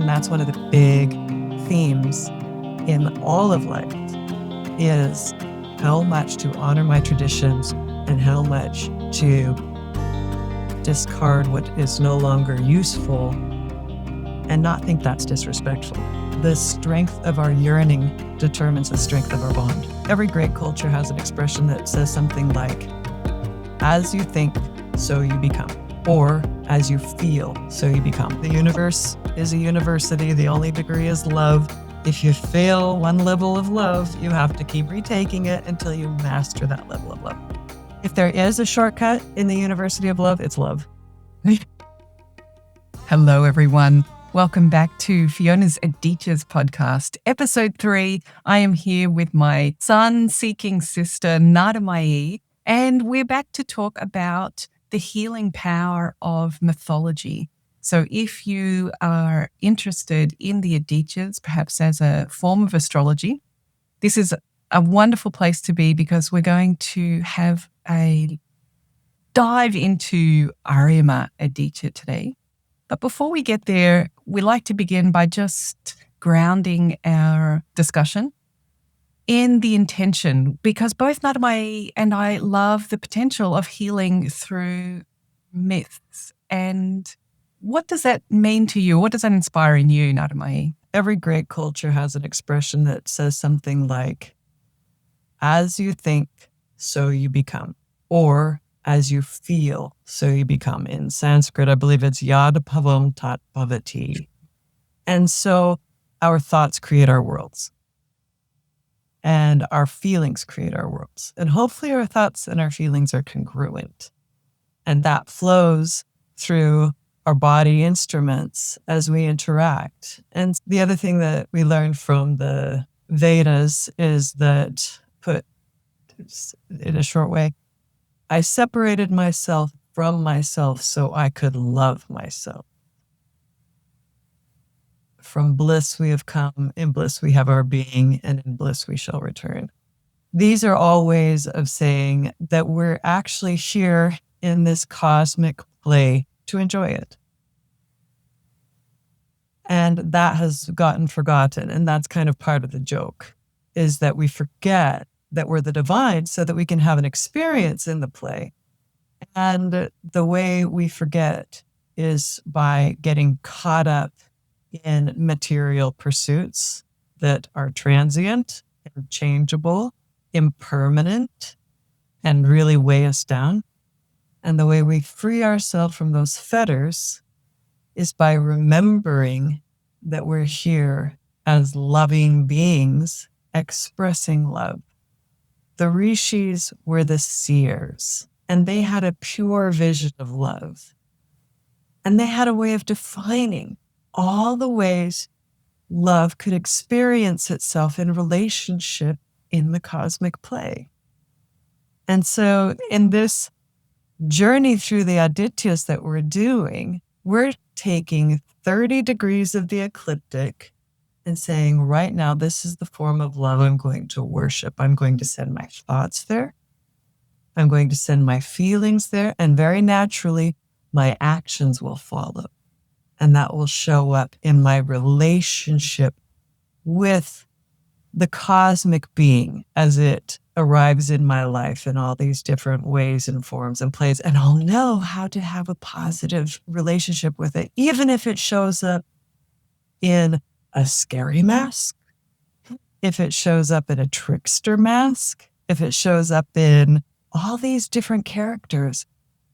And that's one of the big themes in all of life, is how much to honor my traditions and how much to discard what is no longer useful and not think that's disrespectful. The strength of our yearning determines the strength of our bond. Every great culture has an expression that says something like, as you think, so you become, or as you feel, so you become. The universe is a university. The only degree is love. If you fail one level of love, you have to keep retaking it until you master that level of love. If there is a shortcut in the University of Love, it's love. Hello, everyone. Welcome back to Fiona's Adityas podcast, episode 3. I am here with my sun-seeking sister, Nadamayi, and we're back to talk about the healing power of mythology. So if you are interested in the Adityas, perhaps as a form of astrology, this is a wonderful place to be because we're going to have a dive into Aryamā Aditya today. But before we get there, we like to begin by just grounding our discussion in the intention, because both Nadamayi and I love the potential of healing through myths. And what does that mean to you? What does that inspire in you, Nadamayi? Every great culture has an expression that says something like, as you think, so you become, or as you feel, so you become. In Sanskrit, I believe it's yad bhavam tat bhavati. And so our thoughts create our worlds. And our feelings create our worlds. And hopefully our thoughts and our feelings are congruent. And that flows through our body instruments as we interact. And the other thing that we learned from the Vedas is that, put in a short way, I separated myself from myself so I could love myself. From bliss we have come, in bliss we have our being, and in bliss we shall return. These are all ways of saying that we're actually here in this cosmic play to enjoy it. And that has gotten forgotten, and that's kind of part of the joke, is that we forget that we're the divine so that we can have an experience in the play. And the way we forget is by getting caught up in material pursuits that are transient, changeable, impermanent, and really weigh us down. And the way we free ourselves from those fetters is by remembering that we're here as loving beings expressing love. The Rishis were the seers, and they had a pure vision of love. And they had a way of defining all the ways love could experience itself in relationship in the cosmic play. And so in this journey through the Adityas that we're doing, we're taking 30 degrees of the ecliptic and saying, right now, this is the form of love I'm going to worship. I'm going to send my thoughts there. I'm going to send my feelings there. And very naturally, my actions will follow. And that will show up in my relationship with the cosmic being as it arrives in my life in all these different ways and forms and plays. And I'll know how to have a positive relationship with it, even if it shows up in a scary mask, if it shows up in a trickster mask, if it shows up in all these different characters.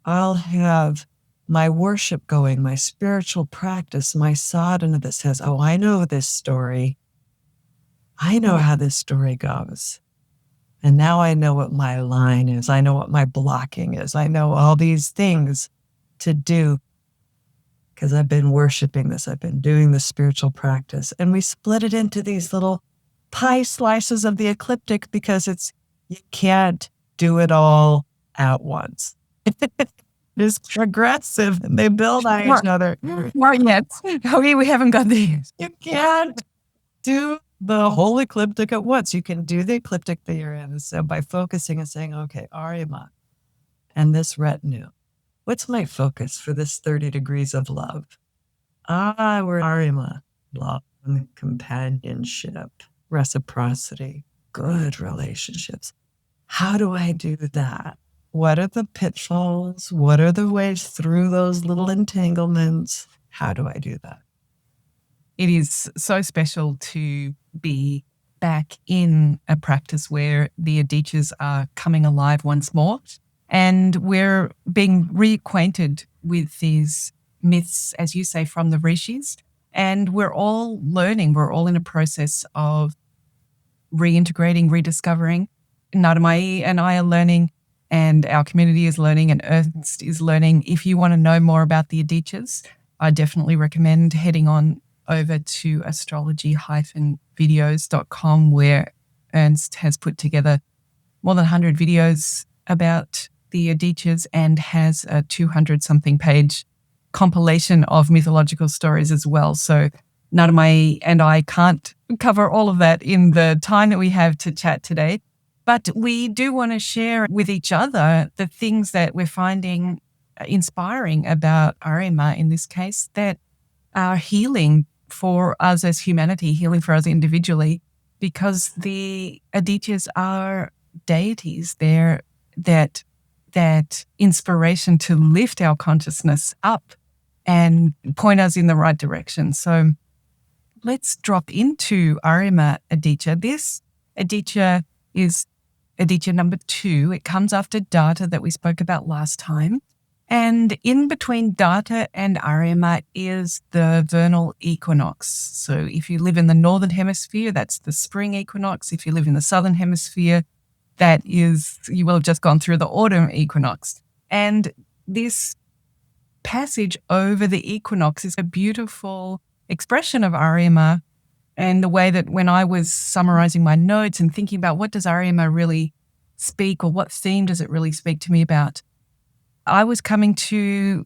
I'll have my worship going, my spiritual practice, my sadhana that says, oh, I know this story. I know how this story goes. And now I know what my line is. I know what my blocking is. I know all these things to do because I've been worshiping this. I've been doing this spiritual practice. And we split it into these little pie slices of the ecliptic because you can't do it all at once. It's progressive and they build on each other. Not yet. We haven't got these. You can't do the whole ecliptic at once. You can do the ecliptic that you're in. So by focusing and saying, okay, Aryamā and this retinue, what's my focus for this 30 degrees of love? We're Aryamā. love, companionship, reciprocity, good relationships. How do I do that? What are the pitfalls? What are the ways through those little entanglements? How do I do that? It is so special to be back in a practice where the Adityas are coming alive once more, and we're being reacquainted with these myths, as you say, from the Rishis, and we're all learning. We're all in a process of reintegrating, rediscovering. Nadamayi and I are learning, and our community is learning, and Ernst is learning. If you want to know more about the Adityas, I definitely recommend heading on over to astrology-videos.com, where Ernst has put together more than 100 videos about the Adityas and has a 200-something page compilation of mythological stories as well. So Nadamayi and I can't cover all of that in the time that we have to chat today, but we do want to share with each other the things that we're finding inspiring about Aryamā in this case, that are healing for us as humanity, healing for us individually, because the Adityas are deities. They're that inspiration to lift our consciousness up and point us in the right direction. So let's drop into Aryamā Aditya. This Aditya is Aditya number 2. It comes after Data that we spoke about last time. And in between Data and Aryamā is the vernal equinox. So if you live in the northern hemisphere, that's the spring equinox. If you live in the southern hemisphere, that is, you will have just gone through the autumn equinox. And this passage over the equinox is a beautiful expression of Aryamā, and the way that when I was summarizing my notes and thinking about what does Aryamā really speak, or what theme does it really speak to me about, I was coming to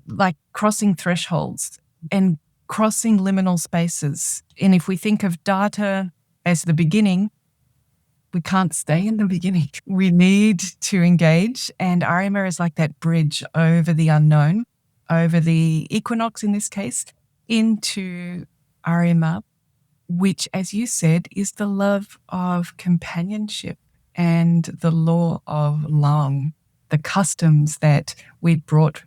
like crossing thresholds and crossing liminal spaces. And if we think of Data as the beginning, we can't stay in the beginning. We need to engage. And Aryamā is like that bridge over the unknown, over the equinox in this case, into Aryamā, which, as you said, is the love of companionship and the law of Lang, the customs that we brought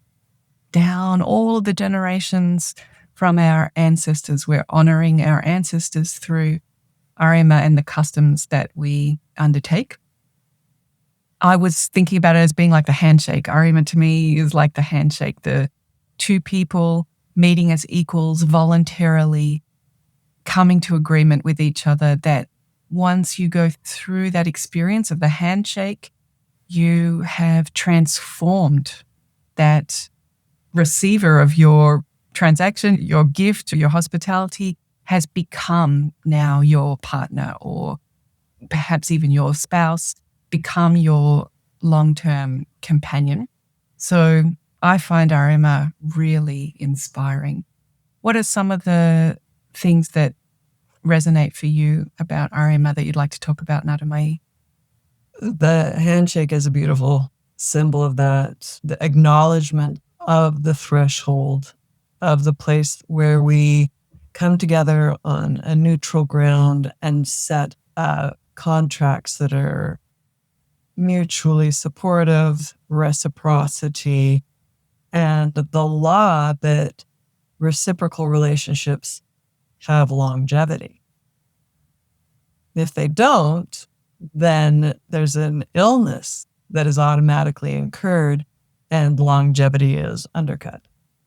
down all the generations from our ancestors. We're honoring our ancestors through Aryamā and the customs that we undertake. I was thinking about it as being like the handshake. Aryamā to me is like the handshake, the two people meeting as equals, voluntarily coming to agreement with each other, that once you go through that experience of the handshake, you have transformed that receiver of your transaction, your gift, or your hospitality has become now your partner, or perhaps even your spouse, become your long-term companion. So I find Aryamā really inspiring. What are some of the things that resonate for you about Aryamā that you'd like to talk about, Nadamayi? The handshake is a beautiful symbol of that, the acknowledgement of the threshold of the place where we come together on a neutral ground and set contracts that are mutually supportive, reciprocity, and the law that reciprocal relationships have longevity. If they don't, then there's an illness that is automatically incurred and longevity is undercut.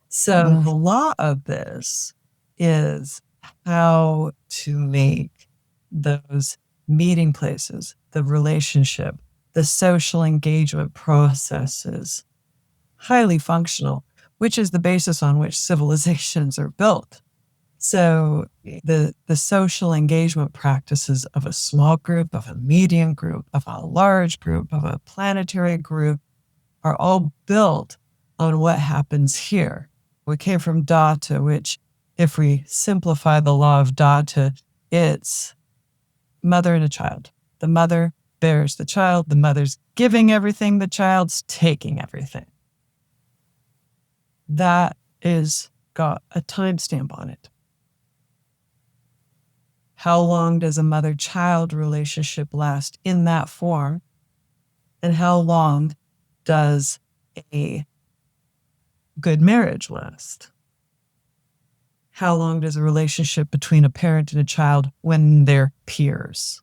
So the law of this is how to make those meeting places, the relationship, the social engagement processes highly functional, which is the basis on which civilizations are built. So the social engagement practices of a small group, of a medium group, of a large group, of a planetary group are all built on what happens here. We came from Data, which, if we simplify the law of Data, it's mother and a child. The mother bears the child. The mother's giving everything. The child's taking everything. That is got a timestamp on it. How long does a mother-child relationship last in that form? And how long does a good marriage last? How long does a relationship between a parent and a child when they're peers?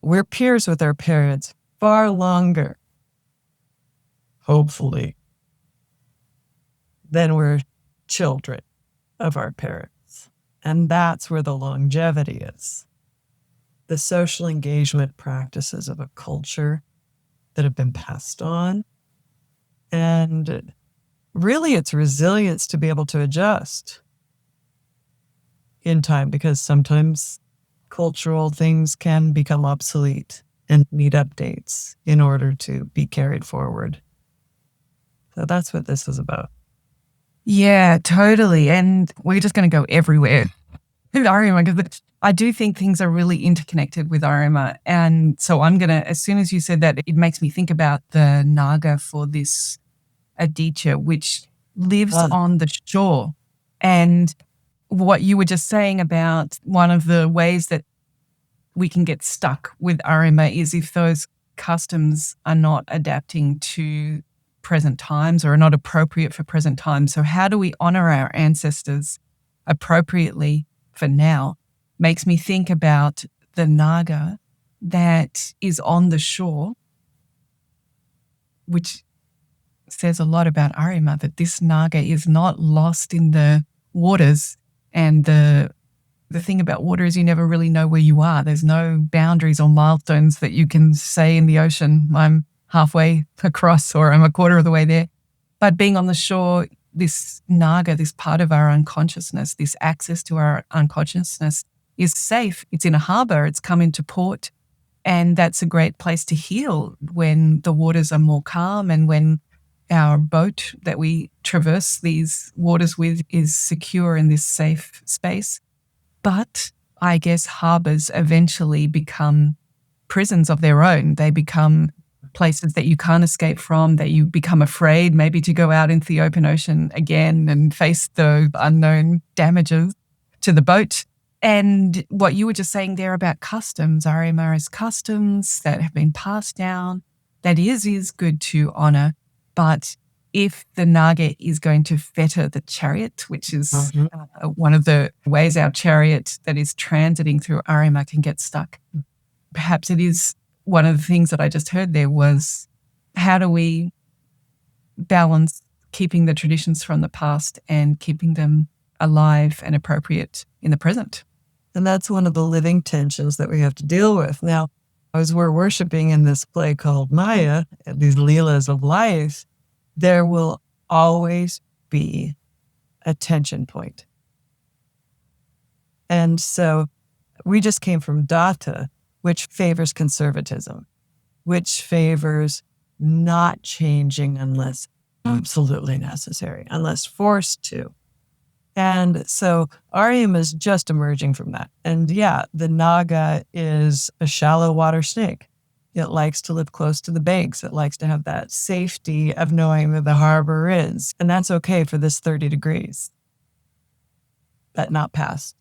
We're peers with our parents far longer, hopefully, than we're children of our parents. And that's where the longevity is. The social engagement practices of a culture that have been passed on. And really, it's resilience to be able to adjust in time, because sometimes cultural things can become obsolete and need updates in order to be carried forward. So that's what this is about. Yeah, totally. And we're just going to go everywhere with Aryamā, because I do think things are really interconnected with Aryamā. And so I'm going to, as soon as you said that, it makes me think about the Naga for this Aditya, which lives on the shore. And what you were just saying about one of the ways that we can get stuck with Aryamā is if those customs are not adapting to present times or are not appropriate for present times. So how do we honor our ancestors appropriately for now? Makes me think about the Naga that is on the shore, which says a lot about Aryamā, that this Naga is not lost in the waters. And the thing about water is you never really know where you are. There's no boundaries or milestones that you can say in the ocean, I'm halfway across or I'm a quarter of the way there. But being on the shore, this Naga, this part of our unconsciousness, this access to our unconsciousness is safe. It's in a harbour, it's come into port, and that's a great place to heal when the waters are more calm and when our boat that we traverse these waters with is secure in this safe space. But I guess harbours eventually become prisons of their own. They become places that you can't escape from, that you become afraid maybe to go out into the open ocean again and face the unknown damages to the boat. And what you were just saying there about customs, Aryamā's customs that have been passed down, that is good to honour. But if the Naga is going to fetter the chariot, which is one of the ways our chariot that is transiting through Aryamā can get stuck, perhaps it is one of the things that I just heard there was, how do we balance keeping the traditions from the past and keeping them alive and appropriate in the present? And that's one of the living tensions that we have to deal with. Now, as we're worshiping in this play called Maya, these Leelas of life, there will always be a tension point. And so we just came from Datta, which favors conservatism, which favors not changing unless absolutely necessary, unless forced to. And so Aryamā is just emerging from that. And yeah, the Naga is a shallow water snake. It likes to live close to the banks. It likes to have that safety of knowing that the harbor is. And that's okay for this 30 degrees, but not past.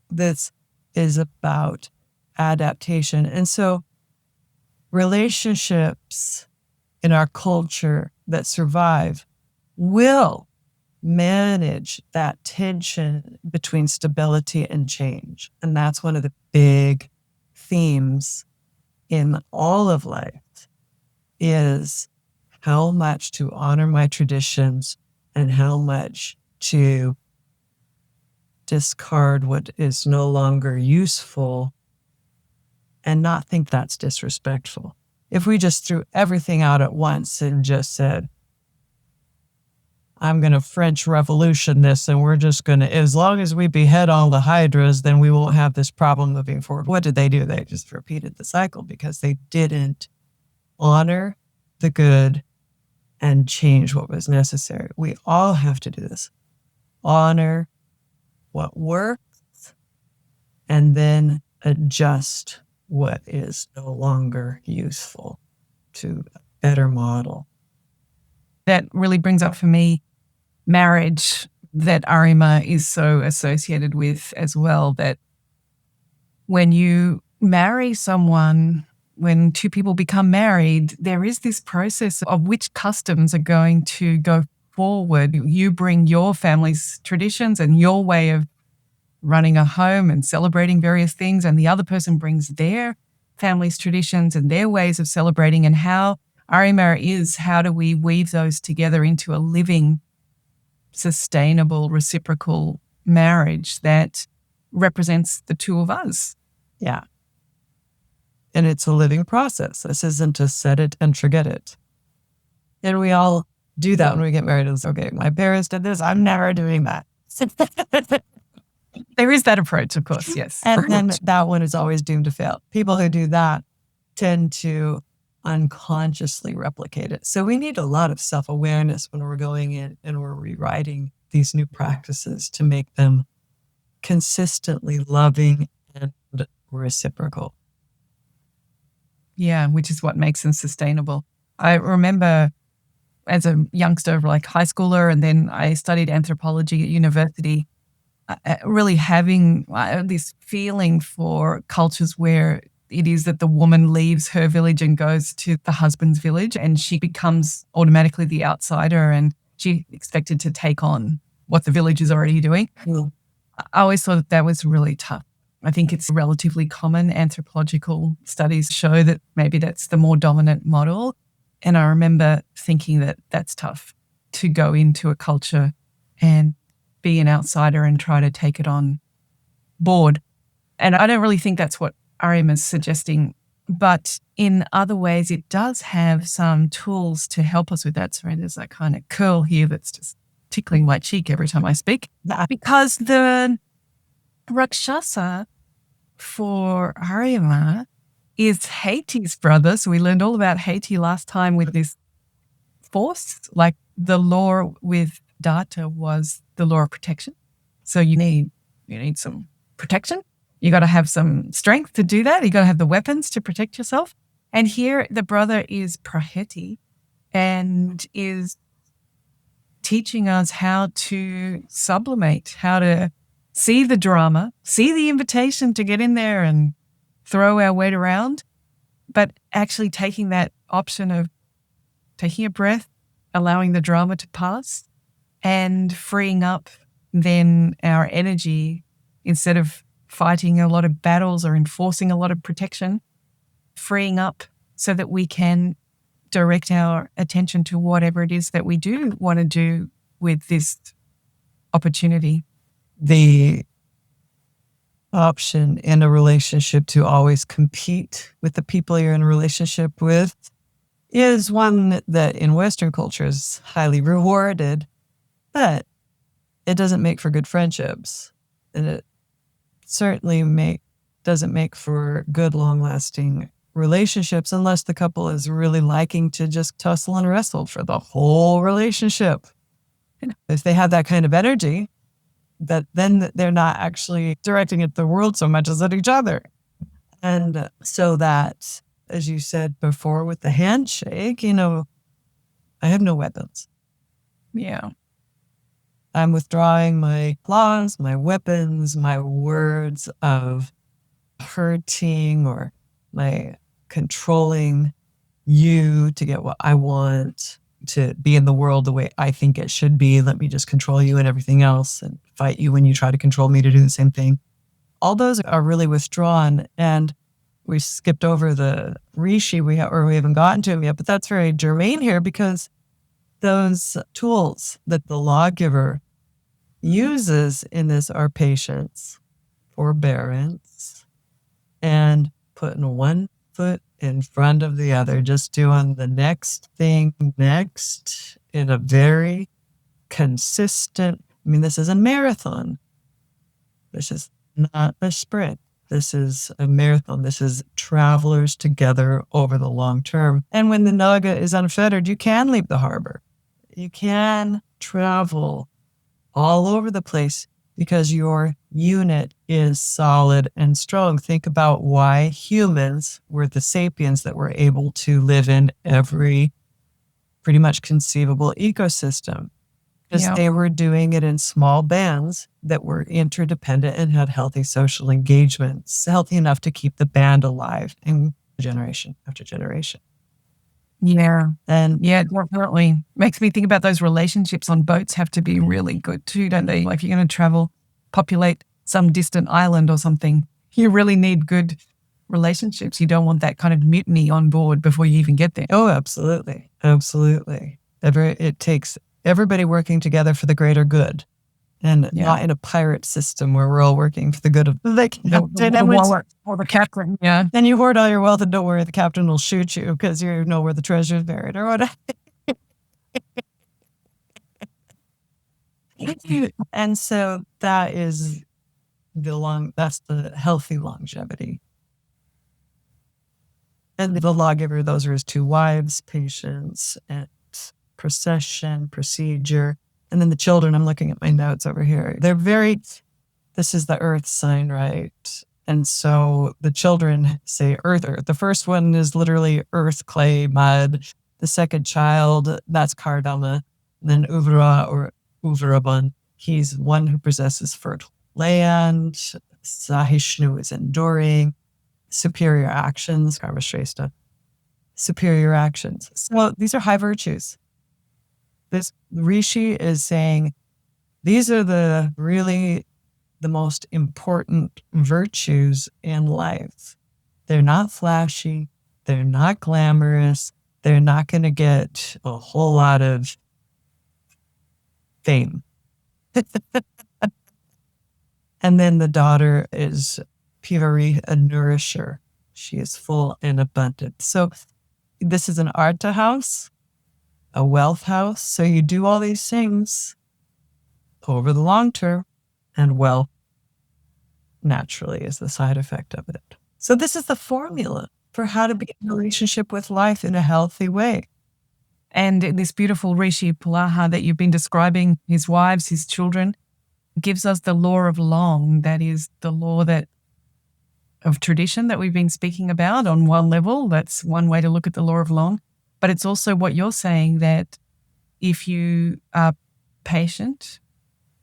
This is about adaptation. And so relationships in our culture that survive will manage that tension between stability and change. And that's one of the big themes in all of life, is how much to honor my traditions and how much to discard what is no longer useful and not think that's disrespectful. If we just threw everything out at once and just said, I'm going to French Revolution this, and we're just going to, as long as we behead all the hydras, then we won't have this problem moving forward. What did they do? They just repeated the cycle because they didn't honor the good and change what was necessary. We all have to do this. Honor what works and then adjust what is no longer useful to a better model. That really brings up for me marriage, that Aryamā is so associated with as well, that when you marry someone, when two people become married, there is this process of which customs are going to go forward. You bring your family's traditions and your way of running a home and celebrating various things, and the other person brings their family's traditions and their ways of celebrating. And how Aryamā is, how do we weave those together into a living, sustainable, reciprocal marriage that represents the two of us? Yeah. And it's a living process. This isn't a set it and forget it. And we all do that when we get married. It's okay, my parents did this, I'm never doing that. There is that approach, of course, yes. And then that one is always doomed to fail. People who do that tend to unconsciously replicate it. So we need a lot of self-awareness when we're going in and we're rewriting these new practices to make them consistently loving and reciprocal. Yeah, which is what makes them sustainable. I remember as a youngster, like high schooler, and then I studied anthropology at university, really having this feeling for cultures where it is that the woman leaves her village and goes to the husband's village, and she becomes automatically the outsider, and she expected to take on what the village is already doing. Mm. I always thought that was really tough. I think it's relatively common. Anthropological studies show that maybe that's the more dominant model. And I remember thinking that that's tough, to go into a culture and be an outsider and try to take it on board. And I don't really think that's what Aryamā is suggesting. But in other ways, it does have some tools to help us with that. Sorry, there's that kind of curl here that's just tickling my cheek every time I speak. Because the Rakshasa for Aryamā is Hati's brother. So we learned all about Hati last time with this force. Like the law with Datta was the law of protection. So you need some protection. You got to have some strength to do that. You got to have the weapons to protect yourself. And here the brother is Praheti and is teaching us how to sublimate, how to see the drama, see the invitation to get in there and throw our weight around, but actually taking that option of taking a breath, allowing the drama to pass, and freeing up then our energy instead of fighting a lot of battles or enforcing a lot of protection, freeing up so that we can direct our attention to whatever it is that we do want to do with this opportunity. The option in a relationship to always compete with the people you're in a relationship with is one that in Western culture is highly rewarded, but it doesn't make for good friendships. And it certainly doesn't make for good, long-lasting relationships unless the couple is really liking to just tussle and wrestle for the whole relationship. If they have that kind of energy, then they're not actually directing at the world so much as at each other. And so that, as you said before with the handshake, I have no weapons. Yeah. I'm withdrawing my claws, my weapons, my words of hurting or my controlling you to get what I want, to be in the world the way I think it should be. Let me just control you and everything else and fight you when you try to control me to do the same thing. All those are really withdrawn. And we skipped over the Rishi, we haven't gotten to him yet, but that's very germane here because those tools that the lawgiver uses in this are patience, forbearance, and putting one foot in front of the other, just doing the next thing next in a very consistent, this is a marathon. This is not a sprint. This is a marathon. This is travelers together over the long term. And when the Naga is unfettered, you can leave the harbor. You can travel all over the place because your unit is solid and strong. Think about why humans were the sapiens that were able to live in every pretty much conceivable ecosystem. because they were doing it in small bands that were interdependent and had healthy social engagements, healthy enough to keep the band alive in generation after generation. Yeah. And yeah, definitely. Makes me think about those relationships on boats have to be really good too, don't they? Like if you're going to travel, populate some distant island or something, you really need good relationships. You don't want that kind of mutiny on board before you even get there. oh, absolutely. Absolutely. It takes everybody working together for the greater good. And not in a pirate system where we're all working for the good of the captain. Or the captain, yeah. Then you hoard all your wealth and don't worry, the captain will shoot you because you know where the treasure is buried or whatever. And so that's the healthy longevity. And the lawgiver, those are his two wives, patience and procession, procedure. And then the children, I'm looking at my notes over here. This is the earth sign, right? And so the children say earth. The first one is literally earth, clay, mud. The second child, that's Kardama. And then Uvra or Uvraban, he's one who possesses fertile land. Sahishnu is enduring. Superior actions, Karma Shrestha. Superior actions. So these are high virtues. This Rishi is saying these are the most important virtues in life. They're not flashy. They're not glamorous. They're not going to get a whole lot of fame. And then the daughter is Pivari, a nourisher. She is full and abundant. So this is an Artha house, a wealth house. So you do all these things over the long term, and wealth naturally is the side effect of it. So this is the formula for how to be in a relationship with life in a healthy way. And this beautiful Rishi Pulaha that you've been describing, his wives, his children, gives us the law of long. That is the law of tradition that we've been speaking about on one level. That's one way to look at the law of long. But it's also what you're saying, that if you are patient,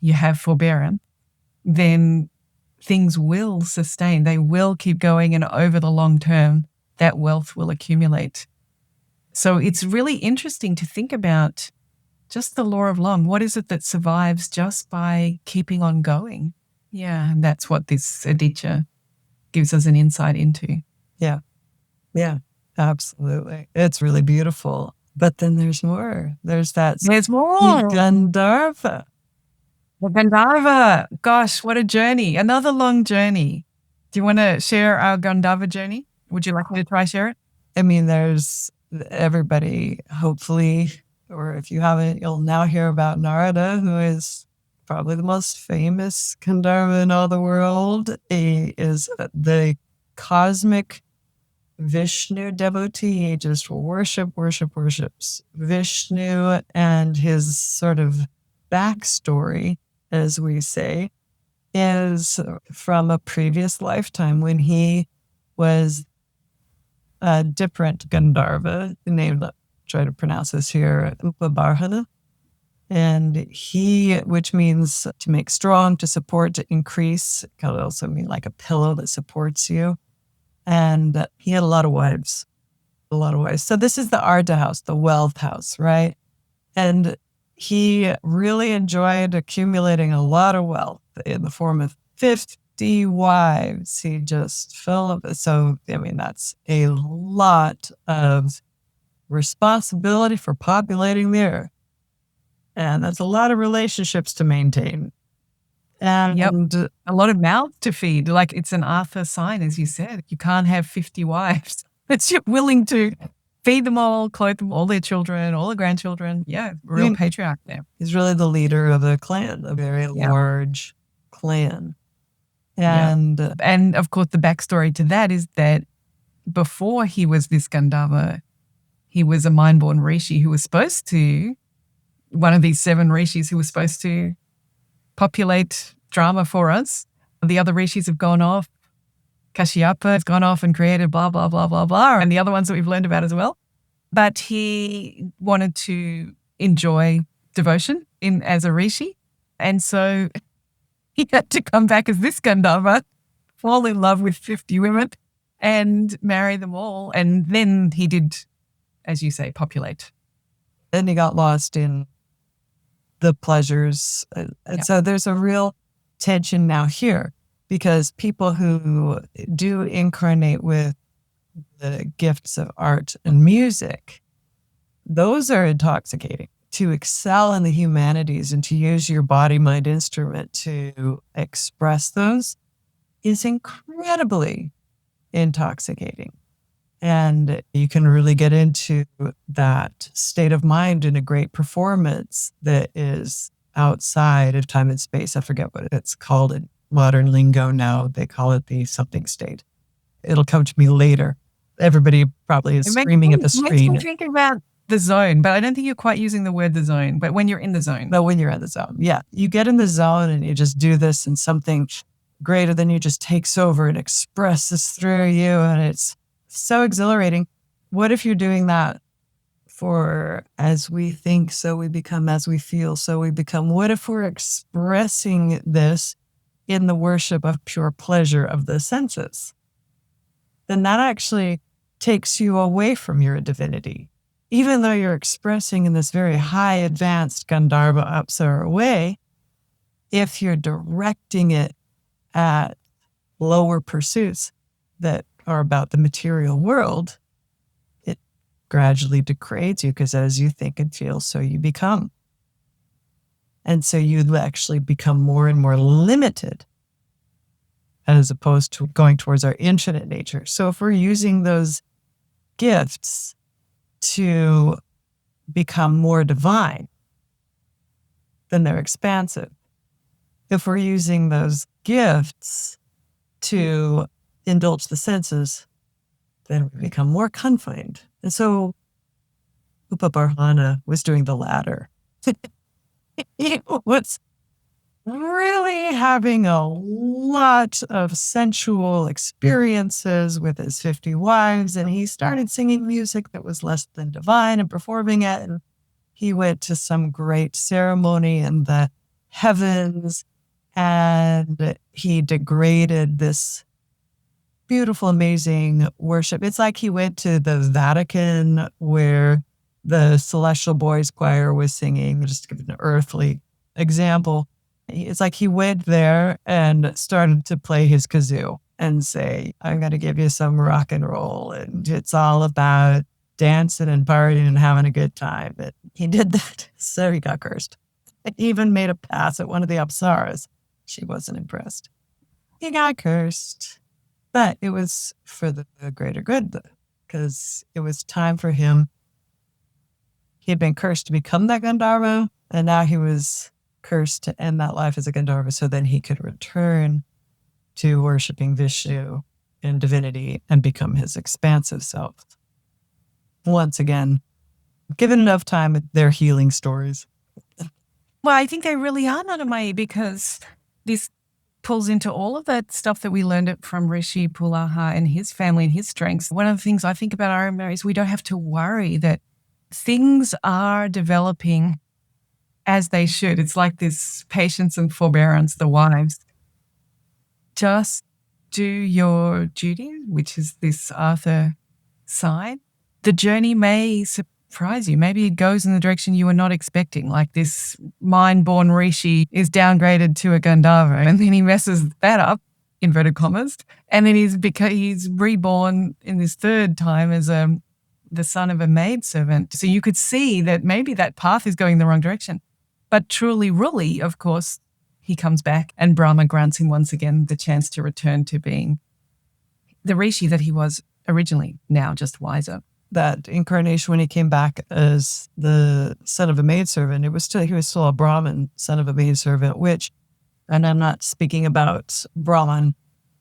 you have forbearance, then things will sustain. They will keep going, and over the long term, that wealth will accumulate. So it's really interesting to think about just the law of long. What is it that survives just by keeping on going? Yeah, and that's what this Aditya gives us an insight into. Yeah. Yeah, absolutely. It's really beautiful. But then there's more. There's more. Gandharva. The Gandharva. Gosh, what a journey. Another long journey. Do you want to share our Gandharva journey? Would you like me to try share it? I mean, there's everybody, hopefully, or if you haven't, you'll now hear about Narada, who is probably the most famous Gandharva in all the world. He is the cosmic Vishnu devotee. He just worships Vishnu, and his sort of backstory, as we say, is from a previous lifetime when he was a different Gandharva, named, try to pronounce this here, Upabarhana. And which means to make strong, to support, to increase. It could also mean like a pillow that supports you. And he had a lot of wives. So this is the Artha house, the wealth house, right? And he really enjoyed accumulating a lot of wealth in the form of 50 wives. He just fell up. So, I mean, that's a lot of responsibility for populating the earth. And that's a lot of relationships to maintain. And a lot of mouths to feed. Like it's an Arthur sign, as you said. You can't have 50 wives. But you're willing to feed them all, clothe them, all their children, all their grandchildren. Yeah, real patriarch there. He's really the leader of a clan, a very large clan. And of course, the backstory to that is that before he was this Gandharva, he was a mind-born rishi who was supposed to, one of these 7 rishis who was supposed to populate drama for us. The other rishis have gone off. Kashyapa has gone off and created blah, blah, blah, blah, blah, and the other ones that we've learned about as well. But he wanted to enjoy devotion as a rishi. And so he had to come back as this Gandharva, fall in love with 50 women and marry them all. And then he did, as you say, populate. Then he got lost in the pleasures. And so there's a real tension now here, because people who do incarnate with the gifts of art and music, those are intoxicating. To excel in the humanities and to use your body, mind instrument to express those is incredibly intoxicating. And you can really get into that state of mind in a great performance that is outside of time and space. I forget what it's called in modern lingo now. They call it the something state. It'll come to me later. Everybody probably is screaming at the screen. Makes me think about the zone, but I don't think you're quite using the word the zone, but when you're in the zone. No, when you're in the zone. Yeah. You get in the zone and you just do this, and something greater than you just takes over and expresses through you. And it's so exhilarating. What if you're doing that for as we think, so we become, as we feel, so we become? What if we're expressing this in the worship of pure pleasure of the senses? Then that actually takes you away from your divinity. Even though you're expressing in this very high advanced Gandharva Apsara way, if you're directing it at lower pursuits that are about the material world, it gradually degrades you, because as you think and feel, so you become. And so you actually become more and more limited as opposed to going towards our infinite nature. So if we're using those gifts to become more divine, then they're expansive. If we're using those gifts to indulge the senses, then we become more confined. And so Upabarhana was doing the latter. He was really having a lot of sensual experiences with his 50 wives, and he started singing music that was less than divine and performing it. And he went to some great ceremony in the heavens, and he degraded this beautiful, amazing worship. It's like he went to the Vatican where the Celestial Boys Choir was singing, just to give an earthly example. It's like he went there and started to play his kazoo and say, I'm going to give you some rock and roll. And it's all about dancing and partying and having a good time. But he did that. So he got cursed. He even made a pass at one of the Apsaras. She wasn't impressed. He got cursed. But it was for the greater good, because it was time for him. He had been cursed to become that Gandharva, and now he was cursed to end that life as a Gandharva, so then he could return to worshiping Vishnu in divinity and become his expansive self. Once again, given enough time, they're healing stories. Well, I think they really are, Nadamayi, because this pulls into all of that stuff that we learned it from Rishi Pulaha and his family and his strengths. One of the things I think about Aryamā is we don't have to worry that things are developing as they should. It's like this patience and forbearance, the wives. Just do your duty, which is this Arthur side. The journey may surprise you. Maybe it goes in the direction you were not expecting, like this mind-born Rishi is downgraded to a Gandharva, and then he messes that up, inverted commas, and then he's reborn in this third time as the son of a maidservant. So you could see that maybe that path is going the wrong direction. But truly, really, of course, he comes back and Brahma grants him once again the chance to return to being the Rishi that he was originally, now just wiser. That incarnation, when he came back as the son of a maidservant, he was still a Brahmin, son of a maidservant, which, and I'm not speaking about Brahman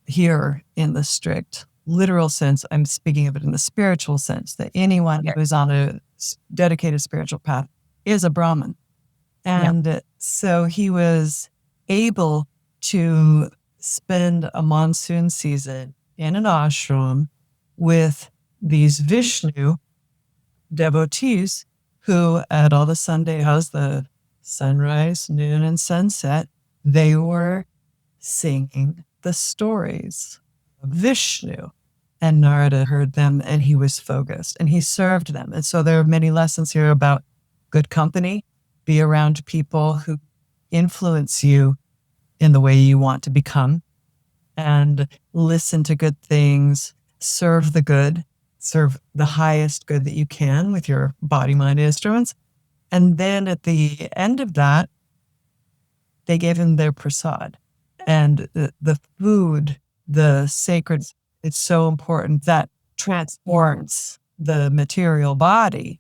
here in the strict literal sense, I'm speaking of it in the spiritual sense, that anyone who is on a dedicated spiritual path is a Brahmin. And so he was able to spend a monsoon season in an ashram with these Vishnu devotees who at all the Sunday, how's the sunrise, noon, and sunset, they were singing the stories of Vishnu. And Narada heard them and he was focused and he served them. And so there are many lessons here about good company, be around people who influence you in the way you want to become, and listen to good things, serve the good, serve the highest good that you can with your body, mind, instruments. And then at the end of that, they gave him their prasad. And the food, the sacred, it's so important that transforms the material body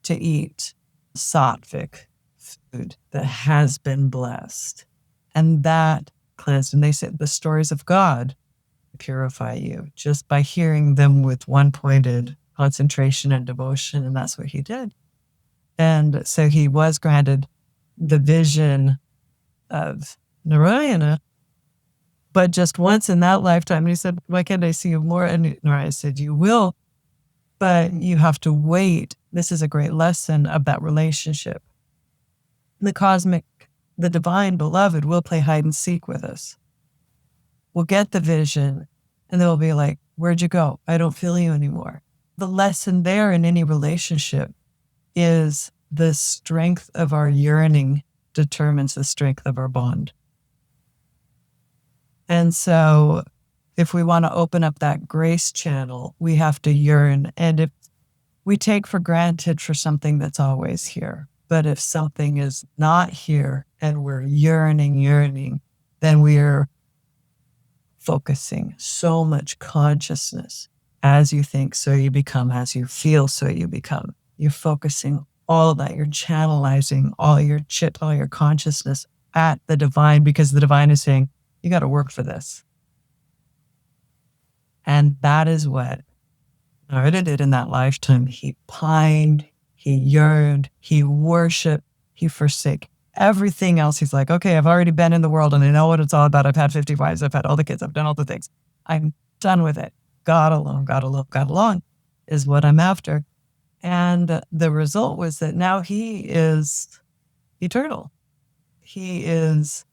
to eat sattvic food that has been blessed. And that cleansed. And they said the stories of God purify you just by hearing them with one-pointed concentration and devotion. And that's what he did. And so he was granted the vision of Narayana, but just once in that lifetime. And he said, why can't I see you more? And Narayana said, you will, but you have to wait. This is a great lesson of that relationship. The cosmic, the divine beloved will play hide and seek with us. We'll get the vision and they'll be like, where'd you go? I don't feel you anymore. The lesson there in any relationship is the strength of our yearning determines the strength of our bond. And so if we want to open up that grace channel, we have to yearn. And if we take for granted for something that's always here, but if something is not here and we're yearning, then we're focusing so much consciousness. As you think, so you become. As you feel, so you become. You're focusing all of that. You're channelizing all your consciousness at the divine, because the divine is saying, you got to work for this. And that is what Narada did in that lifetime. He pined, he yearned, he worshiped, he forsake everything else. He's like, okay, I've already been in the world and I know what it's all about. I've had 50 wives, I've had all the kids, I've done all the things. I'm done with it. God alone is what I'm after. And the result was that now he is eternal. He is,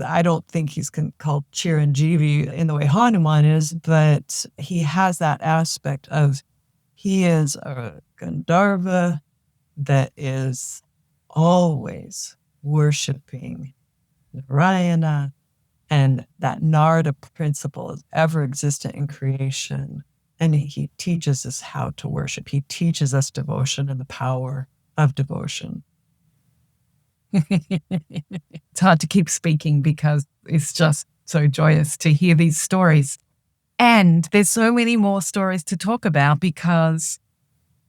I don't think he's called Chiranjeevi in the way Hanuman is, but he has that aspect of, he is a Gandharva that is always worshiping Narayana, and that Narada principle is ever existent in creation. And he teaches us how to worship. He teaches us devotion and the power of devotion. It's hard to keep speaking because it's just so joyous to hear these stories. And there's so many more stories to talk about because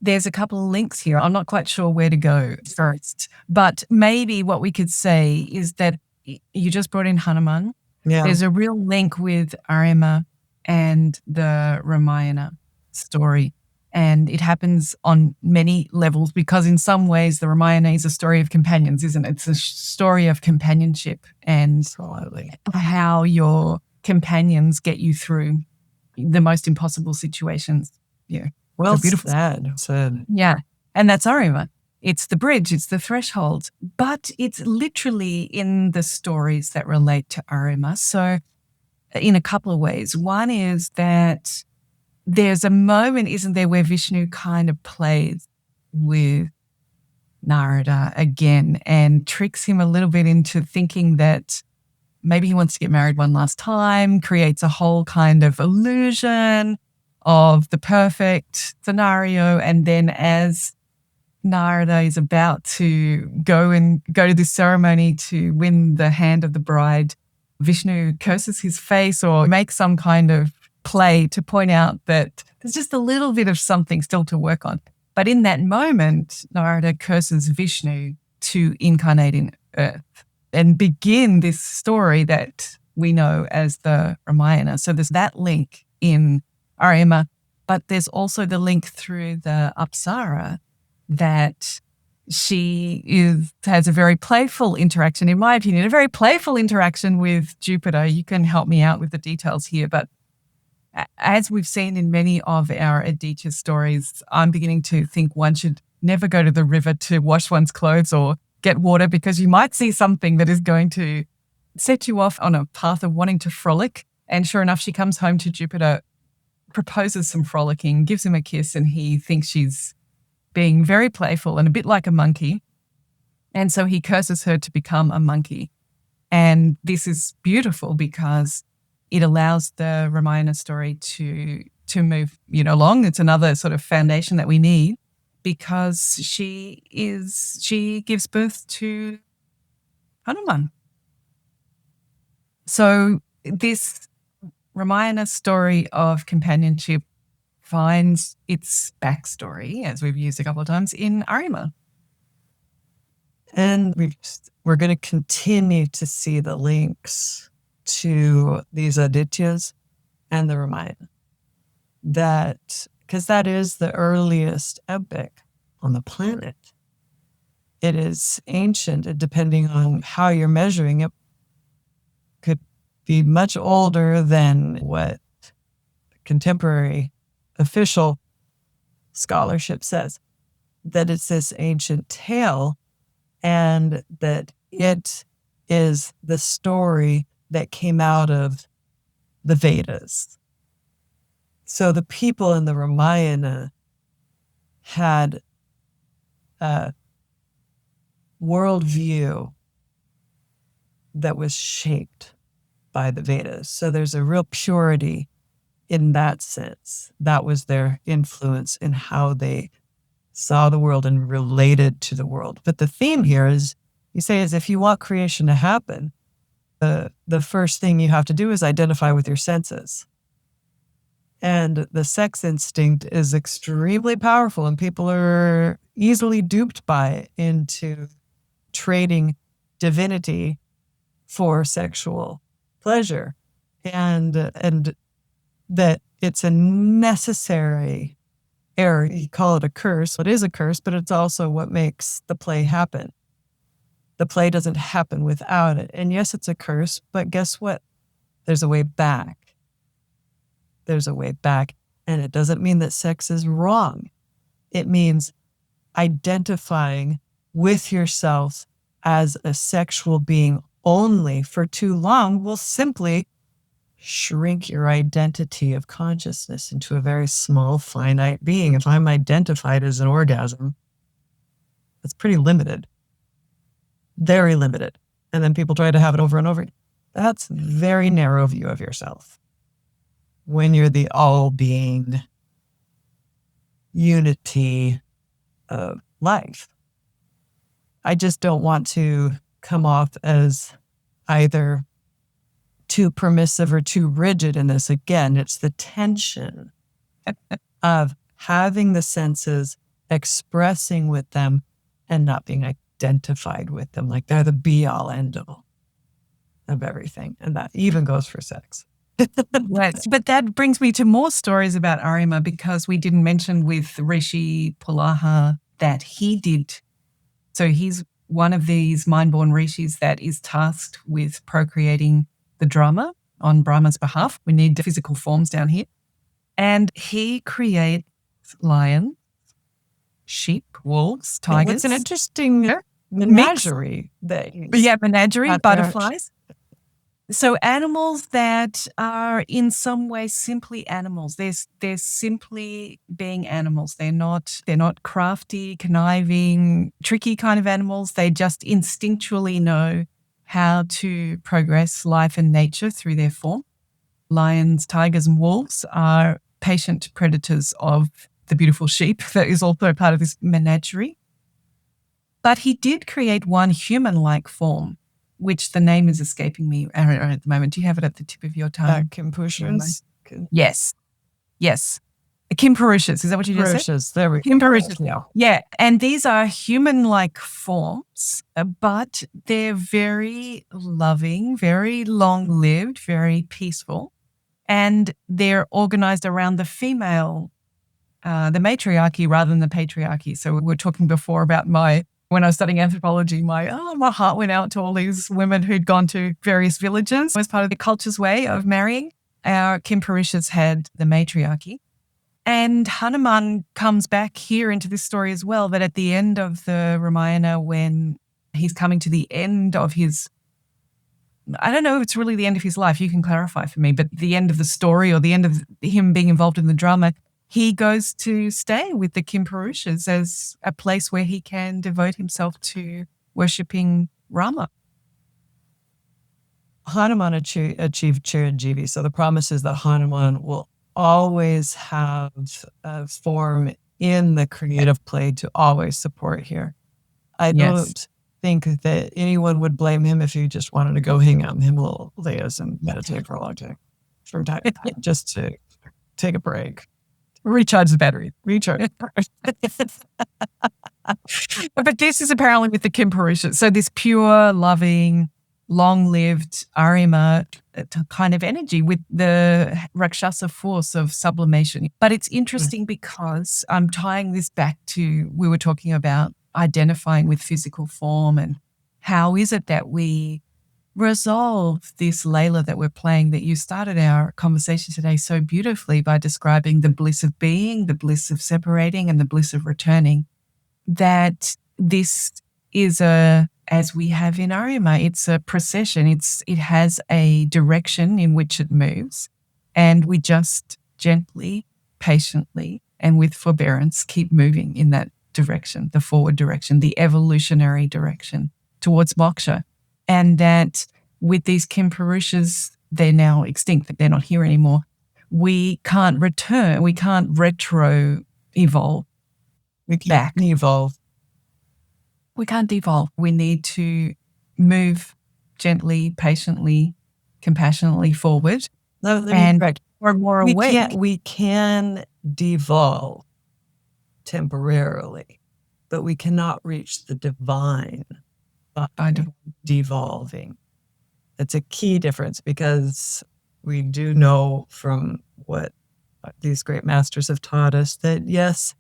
there's a couple of links here. I'm not quite sure where to go first, but maybe what we could say is that you just brought in Hanuman. Yeah. There's a real link with Aryamā and the Ramayana story. And it happens on many levels because in some ways the Ramayana is a story of companions, isn't it? It's a story of companionship and Absolutely. how your companions get you through the most impossible situations. Yeah. Well beautiful said. Yeah. And that's Aryamā. It's the bridge, it's the threshold, but it's literally in the stories that relate to Aryamā. So in a couple of ways. One is that there's a moment, isn't there, where Vishnu kind of plays with Narada again and tricks him a little bit into thinking that maybe he wants to get married one last time, creates a whole kind of illusion of the perfect scenario. And then as Narada is about to go to this ceremony to win the hand of the bride, Vishnu curses his face or makes some kind of play to point out that there's just a little bit of something still to work on. But in that moment, Narada curses Vishnu to incarnate in earth and begin this story that we know as the Ramayana. So there's that link in Aryamā, but there's also the link through the Apsara that she has a very playful interaction, in my opinion, a very playful interaction with Jupiter. You can help me out with the details here, but as we've seen in many of our Adityas stories, I'm beginning to think one should never go to the river to wash one's clothes or get water, because you might see something that is going to set you off on a path of wanting to frolic. And sure enough, she comes home to Jupiter, proposes some frolicking, gives him a kiss, and he thinks she's being very playful and a bit like a monkey. And so he curses her to become a monkey. And this is beautiful because it allows the Ramayana story to move, along. It's another sort of foundation that we need, because she gives birth to Hanuman. So this Ramayana story of companionship finds its backstory, as we've used a couple of times, in Aryamā. And we're going to continue to see the links to these Adityas and the Ramayana. Because that is the earliest epic on the planet. It is ancient, and depending on how you're measuring it, could be much older than what contemporary official scholarship says. That it's this ancient tale, and that it is the story that came out of the Vedas. So the people in the Ramayana had a worldview that was shaped by the Vedas. So there's a real purity in that sense. That was their influence in how they saw the world and related to the world. But the theme here is, you say, is if you want creation to happen, the first thing you have to do is identify with your senses. And the sex instinct is extremely powerful, and people are easily duped by it into trading divinity for sexual pleasure, and that it's a necessary error. You call it a curse. It is a curse, but it's also what makes the play happen. The play doesn't happen without it. And yes, it's a curse, but guess what? There's a way back. There's a way back. And it doesn't mean that sex is wrong. It means identifying with yourself as a sexual being only for too long will simply shrink your identity of consciousness into a very small, finite being. If I'm identified as an orgasm, that's pretty limited, very limited. And then people try to have it over and over. That's a very narrow view of yourself. When you're the all-being unity of life. I just don't want to come off as either too permissive or too rigid in this. Again, it's the tension of having the senses, expressing with them, and not being identified with them. Like they're the be-all, end-all of everything. And that even goes for sex. Right. But that brings me to more stories about Aryamā, because we didn't mention with Rishi Pulaha that he did. So he's one of these mind-born rishis that is tasked with procreating the drama on Brahma's behalf. We need physical forms down here. And he creates lions, sheep, wolves, tigers. It's an interesting menagerie. Menagerie, butterflies. So animals that are in some way simply animals. They're simply being animals. They're not crafty, conniving, tricky kind of animals. They just instinctually know how to progress life and nature through their form. Lions, tigers, and wolves are patient predators of the beautiful sheep that is also part of this menagerie. But he did create one human-like form, which the name is escaping me at the moment. Do you have it at the tip of your tongue? Kimpurushas. Yes. Kimpurushas. Is that what you just said? There we go. Kimpurushas. Yeah. And these are human-like forms, but they're very loving, very long-lived, very peaceful. And they're organized around the female, the matriarchy rather than the patriarchy. So we were talking before about when I was studying anthropology, my heart went out to all these women who'd gone to various villages as part of the culture's way of marrying. Our Kimpurushas had the matriarchy. And Hanuman comes back here into this story as well, that at the end of the Ramayana, when he's coming to the end of his, I don't know if it's really the end of his life, you can clarify for me, but the end of the story or the end of him being involved in the drama, he goes to stay with the Kimpurushas as a place where he can devote himself to worshipping Rama. Hanuman achieved Chiranjeevi. So the promise is that Hanuman will always have a form in the creative play to always support here. I don't think that anyone would blame him if he just wanted to go hang out in the Himalayas and meditate for a long time from time to time, just to take a break. Recharge the battery. Recharge. But this is apparently with the Kimpurushas. So this pure, loving, long-lived Aryamā kind of energy with the Rakshasa force of sublimation. But it's interesting because I'm tying this back to, we were talking about identifying with physical form and how is it that we resolve this Layla that we're playing, that you started our conversation today so beautifully by describing the bliss of being, the bliss of separating, and the bliss of returning, that this is as we have in Aryamā, it's a procession. It has a direction in which it moves, and we just gently, patiently, and with forbearance keep moving in that direction, the forward direction, the evolutionary direction towards moksha. And that with these Kimpurushas, they're now extinct, they're not here anymore. We can't return, we can't retro evolve. We can't evolve. We can't devolve. We need to move gently, patiently, compassionately forward. Let me and correct. we're more awake. We can devolve temporarily, but we cannot reach the divine by devolving. That's a key difference, because we do know from what these great masters have taught us that, yes,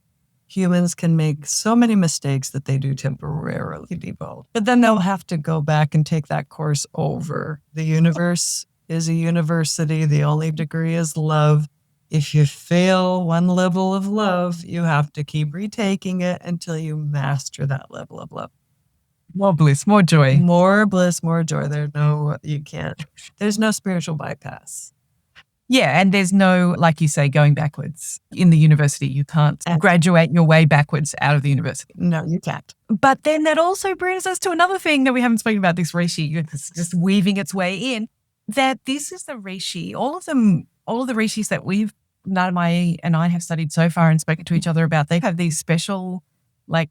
humans can make so many mistakes that they do temporarily devolve. But then they'll have to go back and take that course over. The universe is a university. The only degree is love. If you fail one level of love, you have to keep retaking it until you master that level of love. More bliss, more joy. More bliss, more joy. There's no spiritual bypass. Yeah, and there's no, like you say, going backwards. In the university, you can't graduate your way backwards out of the university. No, you can't. But then that also brings us to another thing that we haven't spoken about, this Rishi. It's just weaving its way in, that this is the Rishi. All of the Rishis that Nadamayi and I have studied so far and spoken to each other about, they have these special, like,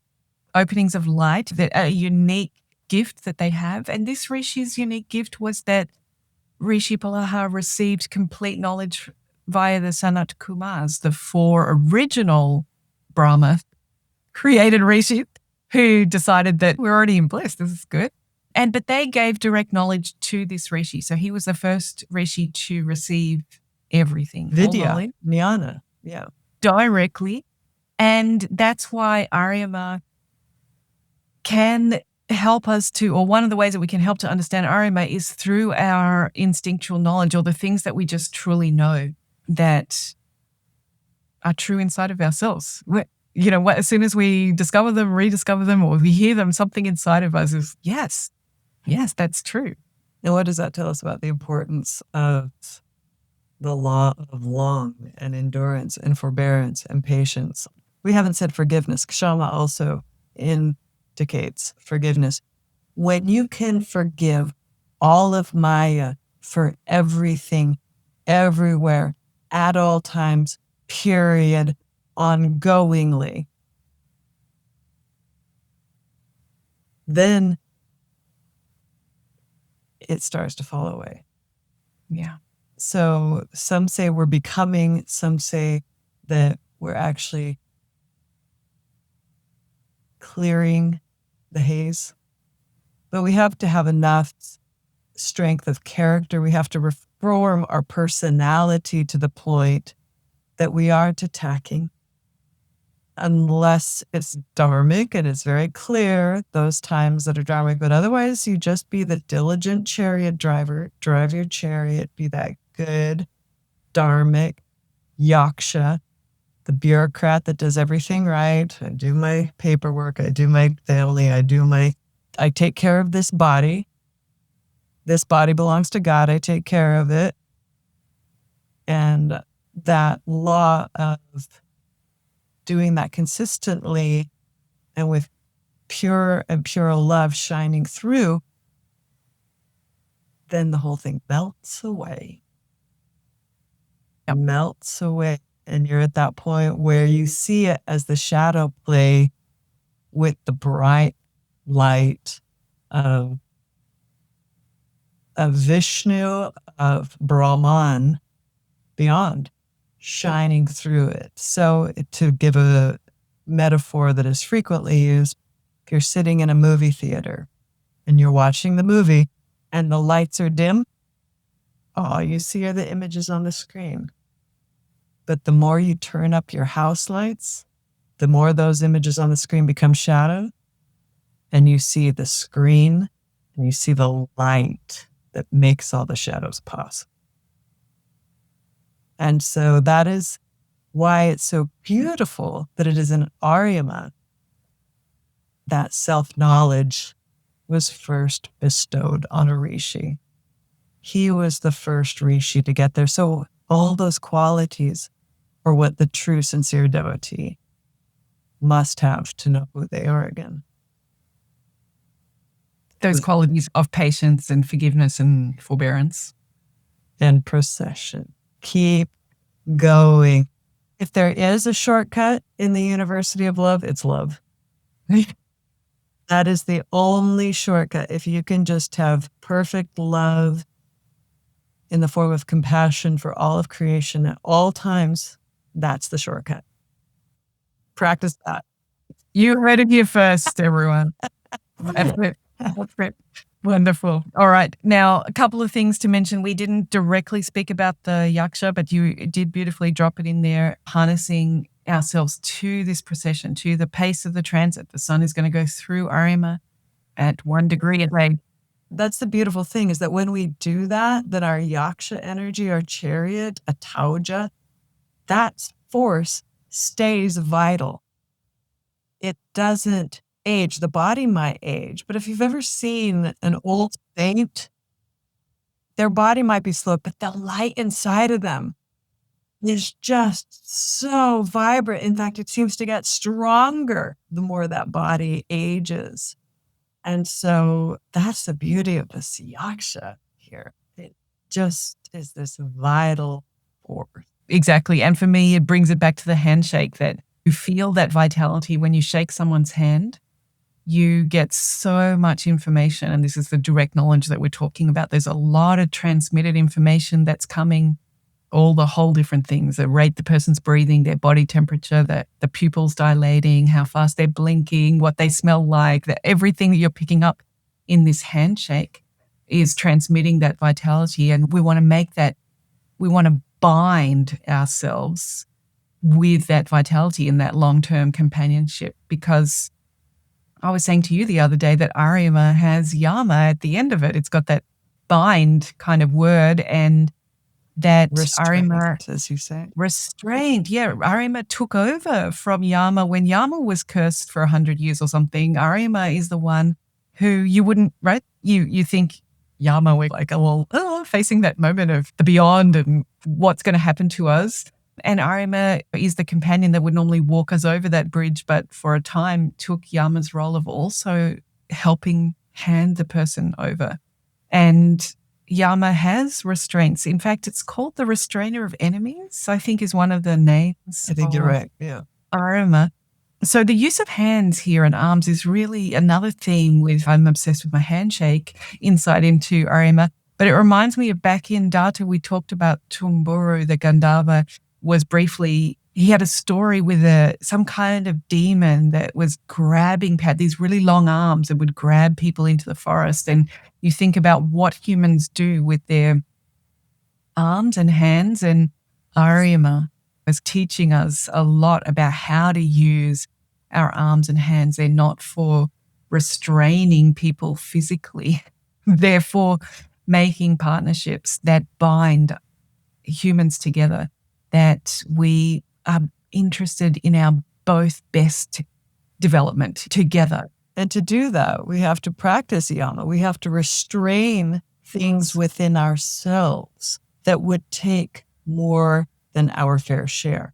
openings of light, that a unique gift that they have. And this Rishi's unique gift was that Rishi Pulaha received complete knowledge via the Sanat Kumars, the 4 original Brahma created Rishis, who decided that we're already in bliss, this is good. But they gave direct knowledge to this Rishi. So he was the first Rishi to receive everything. Vidya, jnana, directly. And that's why Aryamā can help us to, or one of the ways that we can help to understand Aryamā is through our instinctual knowledge, or the things that we just truly know that are true inside of ourselves. As soon as we discover them, rediscover them, or we hear them, something inside of us is, yes, that's true. And what does that tell us about the importance of the law of long and endurance and forbearance and patience? We haven't said forgiveness. Kshama also indicates forgiveness. When you can forgive all of Maya for everything, everywhere, at all times, period, ongoingly, then it starts to fall away. Yeah. So some say we're becoming, some say that we're actually clearing the haze. But we have to have enough strength of character. We have to reform our personality to the point that we aren't attacking, unless it's dharmic and it's very clear those times that are dharmic. But otherwise, you just be the diligent chariot driver, drive your chariot, be that good dharmic yaksha, the bureaucrat that does everything right. I do my paperwork. I do my family. I take care of this body. This body belongs to God. I take care of it. And that law of doing that consistently and with pure and pure love shining through, then the whole thing melts away. It melts away. And you're at that point where you see it as the shadow play with the bright light of Vishnu, of Brahman beyond, shining through it. So to give a metaphor that is frequently used, if you're sitting in a movie theater and you're watching the movie and the lights are dim, all you see are the images on the screen. But the more you turn up your house lights, the more those images on the screen become shadow, and you see the screen and you see the light that makes all the shadows possible. And so that is why it's so beautiful that it is in Aryamā that self-knowledge was first bestowed on a rishi. He was the first rishi to get there. So all those qualities are what the true, sincere devotee must have to know who they are again. Those qualities of patience and forgiveness and forbearance. And procession. Keep going. If there is a shortcut in the University of Love, it's love. That is the only shortcut. If you can just have perfect love in the form of compassion for all of creation at all times, that's the shortcut. Practice that. You heard it here first, everyone. That's it. Wonderful. All right. Now, a couple of things to mention. We didn't directly speak about the Yaksha, but you did beautifully drop it in there, harnessing ourselves to this procession, to the pace of the transit. The sun is going to go through Aryamā at 1 degree a day. That's the beautiful thing, is that when we do that, then our Yaksha energy, our chariot, Rathauja, that force stays vital. It doesn't age. The body might age, but if you've ever seen an old saint, their body might be slow, but the light inside of them is just so vibrant. In fact, it seems to get stronger the more that body ages. And so that's the beauty of this Yaksha here. It just is this vital force. Exactly. And for me, it brings it back to the handshake, that you feel that vitality when you shake someone's hand. You get so much information, and this is the direct knowledge that we're talking about. There's a lot of transmitted information that's coming, all the whole different things, that rate the person's breathing, their body temperature, the pupils dilating, how fast they're blinking, what they smell like, that everything that you're picking up in this handshake is transmitting that vitality. And we want to bind ourselves with that vitality and that long-term companionship, because I was saying to you the other day that Aryamā has Yama at the end of it. It's got that bind kind of word, and that Restraint, as you say. Restraint. Yeah, Aryamā took over from Yama when Yama was cursed for 100 years or something. Aryamā is the one who you wouldn't, right? You think Yama, we're like, facing that moment of the beyond and what's going to happen to us. And Aryamā is the companion that would normally walk us over that bridge, but for a time took Yama's role of also helping hand the person over. And Yama has restraints. In fact, it's called the restrainer of enemies, I think is one of the names. I think you're right. Yeah. Aryamā. So the use of hands here and arms is really another theme with I'm obsessed with my handshake insight into Aryamā. But it reminds me of back in Data, we talked about Tumburu, the Gandharva, was briefly, he had a story with some kind of demon that was had these really long arms that would grab people into the forest. And you think about what humans do with their arms and hands, and Aryamā was teaching us a lot about how to use our arms and hands. They're not for restraining people physically. They're for making partnerships that bind humans together, that we are interested in our both best development together. And to do that, we have to practice Yama. We have to restrain things within ourselves that would take more than our fair share.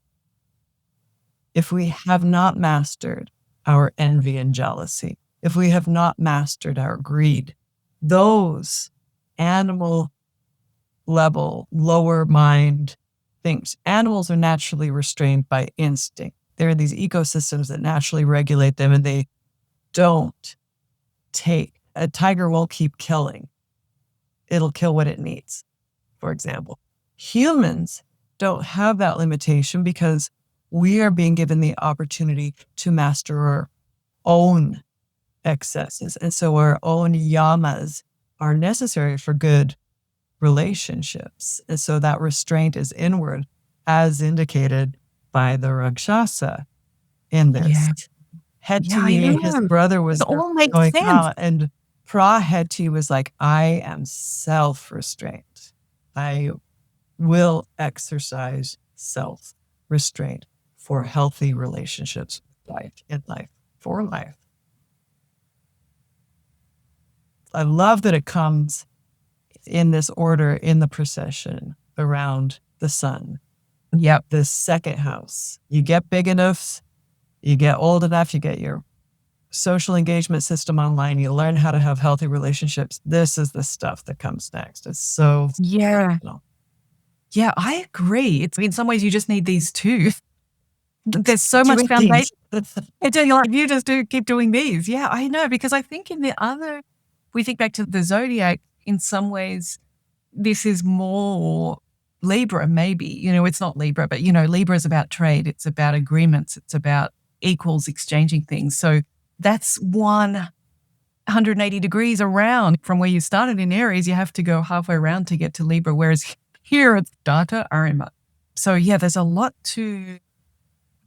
If we have not mastered our envy and jealousy, if we have not mastered our greed, those animal level, lower mind things. Animals are naturally restrained by instinct. There are these ecosystems that naturally regulate them, and they don't take. A tiger won't keep killing. It'll kill what it needs, for example. Humans don't have that limitation because we are being given the opportunity to master our own excesses. And so our own yamas are necessary for good relationships. And so that restraint is inward, as indicated by the Rakshasa in this. Yeah. Heti, his brother, was it all makes going sense. out, and Praheti was like, I am self-restrained. I will exercise self-restraint for healthy relationships in life, for life. I love that it comes in this order in the procession around the sun. Yep. The second house. You get big enough, you get old enough, you get your social engagement system online, you learn how to have healthy relationships. This is the stuff that comes next. It's so phenomenal. Yeah, I agree. It's in some ways you just need these two. There's so much foundation. You're like, you just keep doing these. Yeah, I know, because I think we think back to the zodiac, in some ways, this is more Libra, maybe. It's not Libra, but, Libra is about trade. It's about agreements. It's about equals exchanging things. So that's 180 degrees around from where you started in Aries. You have to go halfway around to get to Libra, whereas here it's Data Aryamā. So yeah, there's a lot to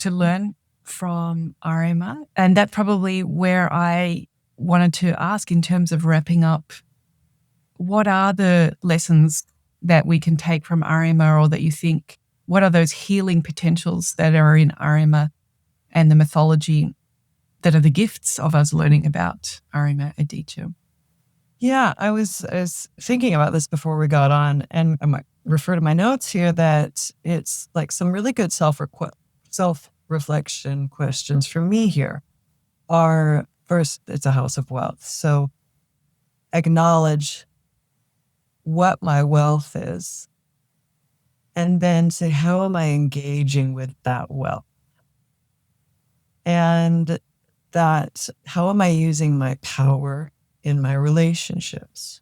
learn from Aryamā. And that's probably where I wanted to ask, in terms of wrapping up, what are the lessons that we can take from Aryamā, or that you think, what are those healing potentials that are in Aryamā and the mythology that are the gifts of us learning about Aryamā, Aditya? Yeah, I was thinking about this before we got on, and I might refer to my notes here that it's like some really good self-reflection questions for me here are, first, it's a house of wealth. So acknowledge what my wealth is, and then say, how am I engaging with that wealth? And that, how am I using my power in my relationships?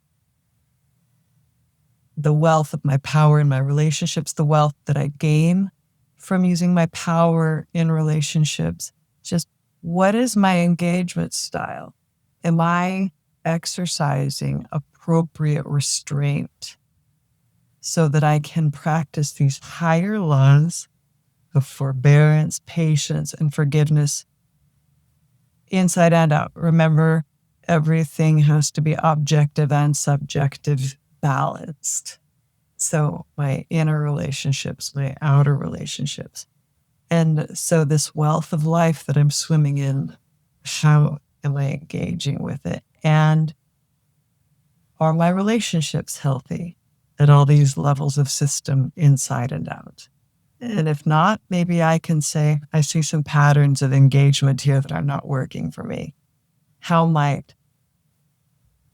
The wealth of my power in my relationships, the wealth that I gain from using my power in relationships. Just, what is my engagement style? Am I exercising appropriate restraint so that I can practice these higher laws of forbearance, patience, and forgiveness inside and out? Remember, everything has to be objective and subjective balanced. So my inner relationships, my outer relationships. And so this wealth of life that I'm swimming in, how am I engaging with it? And are my relationships healthy at all these levels of system inside and out? And if not, maybe I can say, I see some patterns of engagement here that are not working for me. How might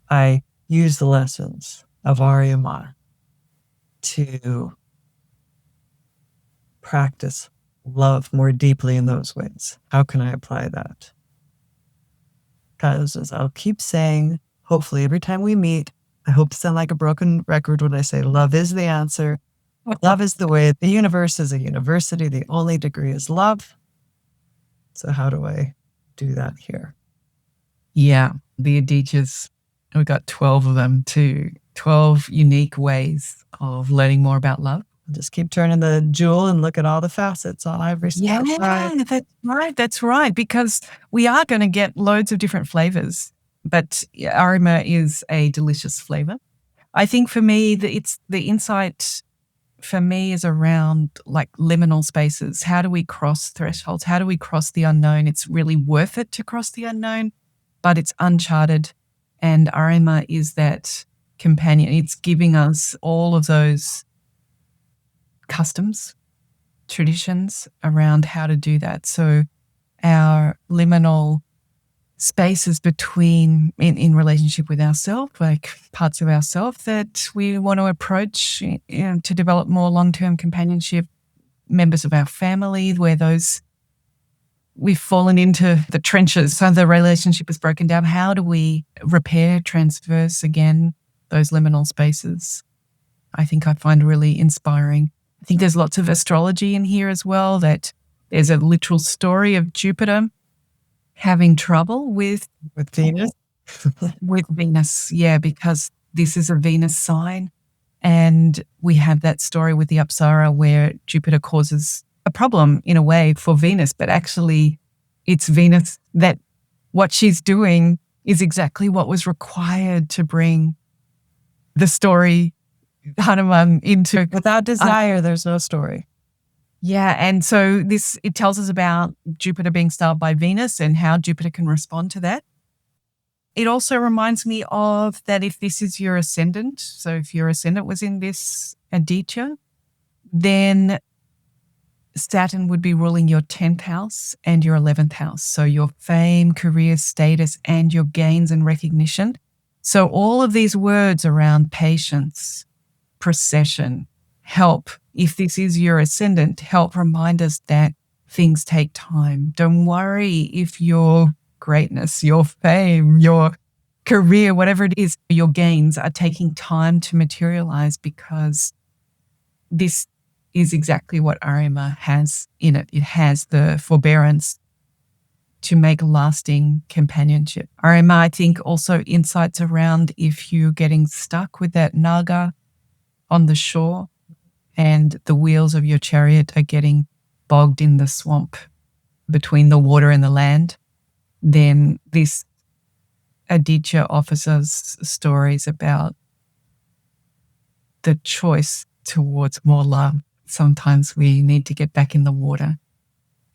I use the lessons of Aryamā to practice love more deeply in those ways? How can I apply that? Because, as I'll keep saying, hopefully every time we meet, I hope to sound like a broken record when I say love is the answer. Love is the way. The universe is a university. The only degree is love. So how do I do that here? Yeah, the Adityas, we got 12 of them too. 12 unique ways of learning more about love. Just keep turning the jewel and look at all the facets on every side. Yeah, that's right. Because we are going to get loads of different flavors, but Aryamā is a delicious flavor. I think for me, it's the insight for me is around like liminal spaces. How do we cross thresholds? How do we cross the unknown? It's really worth it to cross the unknown, but it's uncharted. And Aryamā is that companion. It's giving us all of those customs, traditions around how to do that. So our liminal spaces between in relationship with ourselves, like parts of ourselves that we want to approach, to develop more long-term companionship, members of our family where we've fallen into the trenches, so the relationship is broken down. How do we repair, transverse again those liminal spaces? I think I find really inspiring. I think there's lots of astrology in here as well, that there's a literal story of Jupiter having trouble with Venus. with Venus, because this is a Venus sign. And we have that story with the Apsara where Jupiter causes a problem in a way for Venus, but actually it's Venus that what she's doing is exactly what was required to bring the story Hanuman into. Without desire, there's no story. Yeah, and so it tells us about Jupiter being styled by Venus and how Jupiter can respond to that. It also reminds me of that if this is your ascendant, so if your ascendant was in this Aditya, then Saturn would be ruling your 10th house and your 11th house. So your fame, career, status, and your gains and recognition. So all of these words around patience, procession, help, if this is your ascendant, help remind us that things take time. Don't worry if your greatness, your fame, your career, whatever it is, your gains are taking time to materialize, because this is exactly what Aryamā has in it. It has the forbearance to make lasting companionship. Aryamā, I think, also insights around if you're getting stuck with that Naga on the shore and the wheels of your chariot are getting bogged in the swamp between the water and the land, then this Aditya offers us stories about the choice towards more love. Sometimes we need to get back in the water.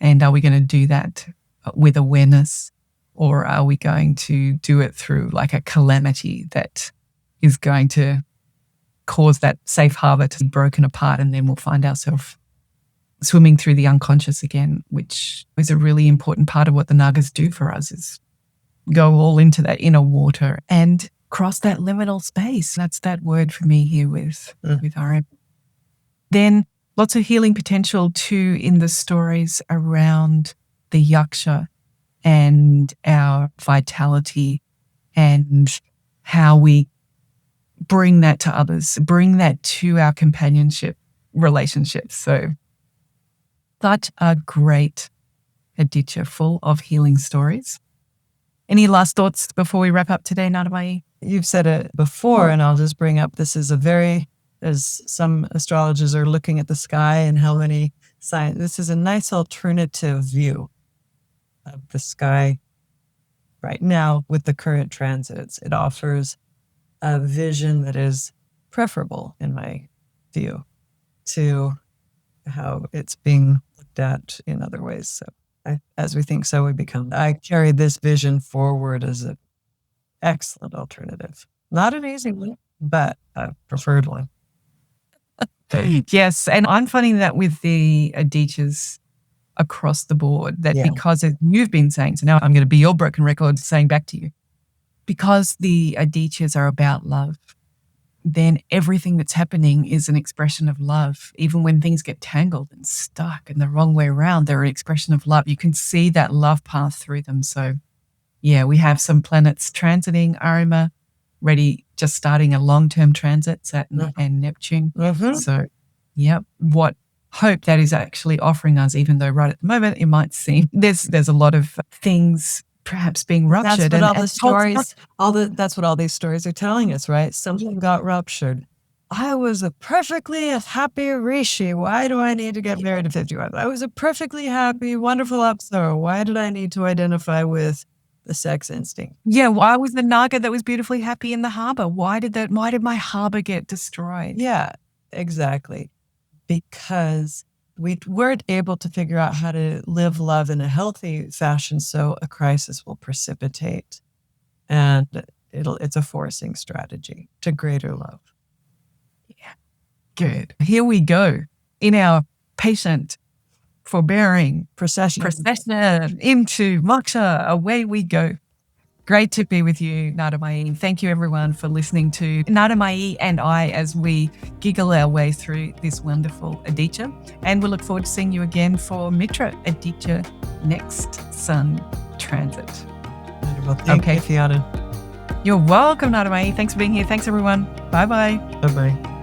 And are we going to do that with awareness, or are we going to do it through like a calamity that is going to cause that safe harbor to be broken apart, and then we'll find ourselves swimming through the unconscious again, which is a really important part of what the Nagas do for us, is go all into that inner water and cross that liminal space. That's that word for me here with Aryamā. Then lots of healing potential too in the stories around the Yaksha and our vitality and how we bring that to others, bring that to our companionship relationships. So such a great Aditya, full of healing stories. Any last thoughts before we wrap up today, Nadamayi? You've said it before, and I'll just bring up, this is as some astrologers are looking at the sky and how many signs, this is a nice alternative view of the sky right now with the current transits. It offers a vision that is preferable, in my view, to how it's being looked at in other ways. So as we think, so we become. I carry this vision forward as an excellent alternative. Not an easy one, but a preferred one. Yes, and I'm finding that with the Adityas across the board, that because, as you've been saying, so now I'm going to be your broken record saying back to you, because the Adityas are about love, then everything that's happening is an expression of love. Even when things get tangled and stuck and the wrong way around, they're an expression of love. You can see that love path through them. So we have some planets transiting Aryamā, ready, just starting a long-term transit, Saturn and Neptune. So, what hope that is actually offering us, even though right at the moment it might seem there's a lot of things perhaps being ruptured. That's what all the stories, that's what all these stories are telling us, right? Something got ruptured. I was a perfectly happy Rishi. Why do I need to get married at 51? I was a perfectly happy, wonderful Apsara. Why did I need to identify with the sex instinct? Yeah, why was the Naga that was beautifully happy in the harbor? Why did my harbor get destroyed? Yeah, exactly. because we weren't able to figure out how to live love in a healthy fashion. So a crisis will precipitate, and it's a forcing strategy to greater love. Yeah. Good. Here we go in our patient, forbearing Procession into moksha. Away we go. Great to be with you, Nadamayi. Thank you, everyone, for listening to Nadamayi and I as we giggle our way through this wonderful Aditya. And we'll look forward to seeing you again for Mitra Aditya next Sun transit. Wonderful. Thank you, Fiona. You're welcome, Nadamayi. Thanks for being here. Thanks, everyone. Bye-bye. Bye-bye.